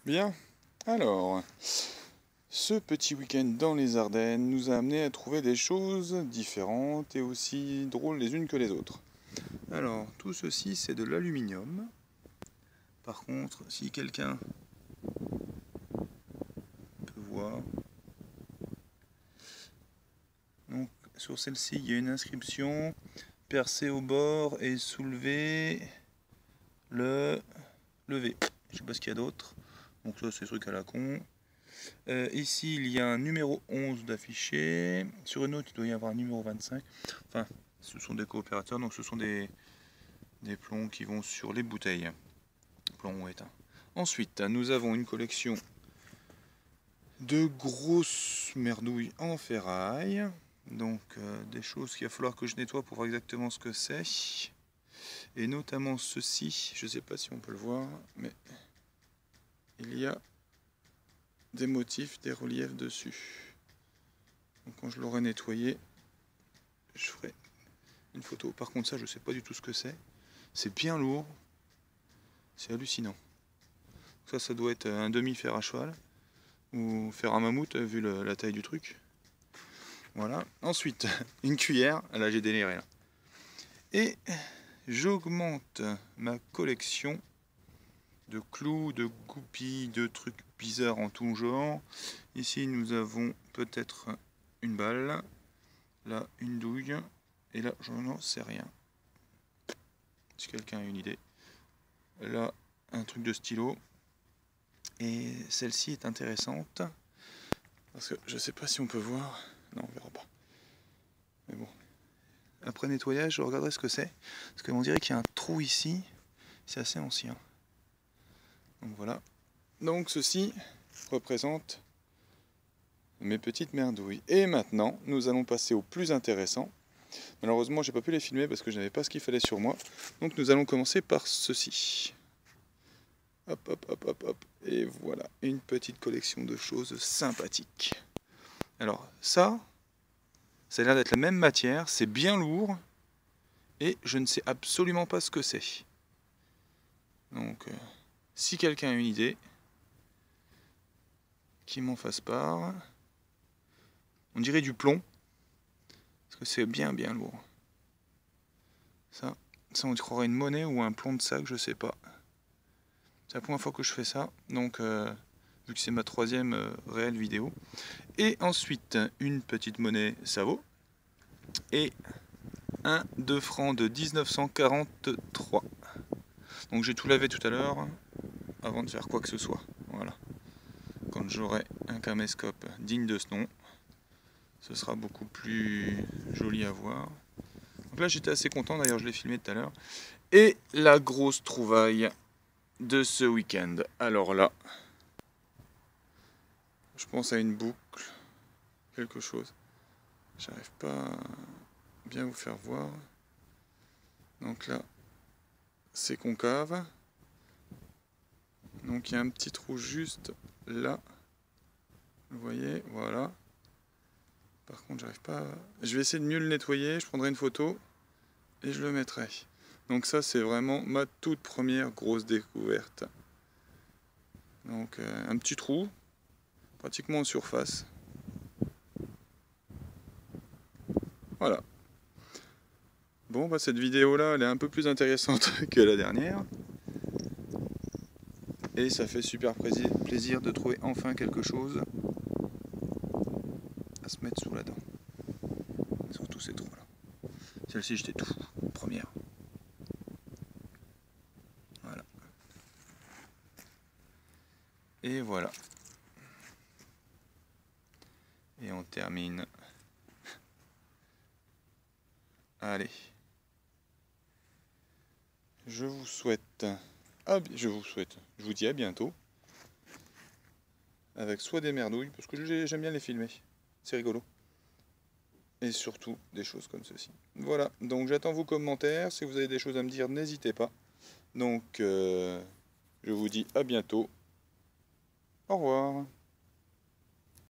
Bien, alors, ce petit week-end dans les Ardennes nous a amené à trouver des choses différentes et aussi drôles les unes que les autres. Alors, tout ceci c'est de l'aluminium. Par contre, si quelqu'un peut voir, donc sur celle-ci il y a une inscription: percer au bord et soulever le lever. Je sais pas ce qu'il y a d'autre. Donc ça c'est des trucs à la con. Ici il y a un numéro 11 d'affiché. Sur une autre il doit y avoir un numéro 25. Enfin, ce sont des coopérateurs, donc ce sont des plombs qui vont sur les bouteilles. Plomb éteint. Ensuite, nous avons une collection de grosses merdouilles en ferraille. Donc des choses qu'il va falloir que je nettoie pour voir exactement ce que c'est. Et notamment ceci, je ne sais pas si on peut le voir, mais il y a des motifs, des reliefs dessus. Donc quand je l'aurai nettoyé, je ferai une photo. Par contre ça, je ne sais pas du tout ce que c'est. C'est bien lourd. C'est hallucinant. Ça doit être un demi-fer à cheval. Ou fer à mammouth, vu la taille du truc. Voilà. Ensuite, une cuillère. Là, j'ai déliré. Là. Et j'augmente ma collection de clous, de goupilles, de trucs bizarres en tout genre. Ici, nous avons peut-être une balle. Là, une douille. Et là, je n'en sais rien. Si quelqu'un a une idée. Là, un truc de stylo. Et celle-ci est intéressante. Parce que je sais pas si on peut voir. Non, on verra pas. Mais bon. Après nettoyage, je regarderai ce que c'est. Parce qu'on dirait qu'il y a un trou ici. C'est assez ancien. Donc voilà. Donc ceci représente mes petites merdouilles. Et maintenant, nous allons passer au plus intéressant. Malheureusement, j'ai pas pu les filmer parce que je n'avais pas ce qu'il fallait sur moi. Donc nous allons commencer par ceci. Hop, hop, hop, hop, hop. Et voilà, une petite collection de choses sympathiques. Alors ça a l'air d'être la même matière, c'est bien lourd. Et je ne sais absolument pas ce que c'est. Donc, si quelqu'un a une idée, qu'il m'en fasse part. On dirait du plomb. Parce que c'est bien lourd. Ça on croirait une monnaie ou un plomb de sac, je sais pas. C'est la première fois que je fais ça. Donc, vu que c'est ma troisième réelle vidéo. Et ensuite, une petite monnaie Savo. Et un 2 francs de 1943. Donc j'ai tout lavé tout à l'heure avant de faire quoi que ce soit. Voilà. Quand j'aurai un caméscope digne de ce nom, ce sera beaucoup plus joli à voir. Donc là j'étais assez content, d'ailleurs je l'ai filmé tout à l'heure. Et la grosse trouvaille de ce week-end. Alors là, je pense à une boucle, quelque chose. J'arrive pas à bien vous faire voir. Donc là, c'est concave. Donc il y a un petit trou juste là. Vous voyez, voilà. Par contre, j'arrive pas à... Je vais essayer de mieux le nettoyer, je prendrai une photo et je le mettrai. Donc ça, c'est vraiment ma toute première grosse découverte. Donc un petit trou, pratiquement en surface. Voilà. Bon, bah cette vidéo-là, elle est un peu plus intéressante que la dernière. Et ça fait super plaisir de trouver enfin quelque chose à se mettre sous la dent. Surtout ces trous-là. Celle-ci, j'étais tout. Première. Voilà. Et voilà. Et on termine. Allez. Je vous souhaite... je vous dis à bientôt. Avec soit des merdouilles, parce que j'aime bien les filmer. C'est rigolo. Et surtout des choses comme ceci. Voilà, donc j'attends vos commentaires. Si vous avez des choses à me dire, n'hésitez pas. Donc, je vous dis à bientôt. Au revoir.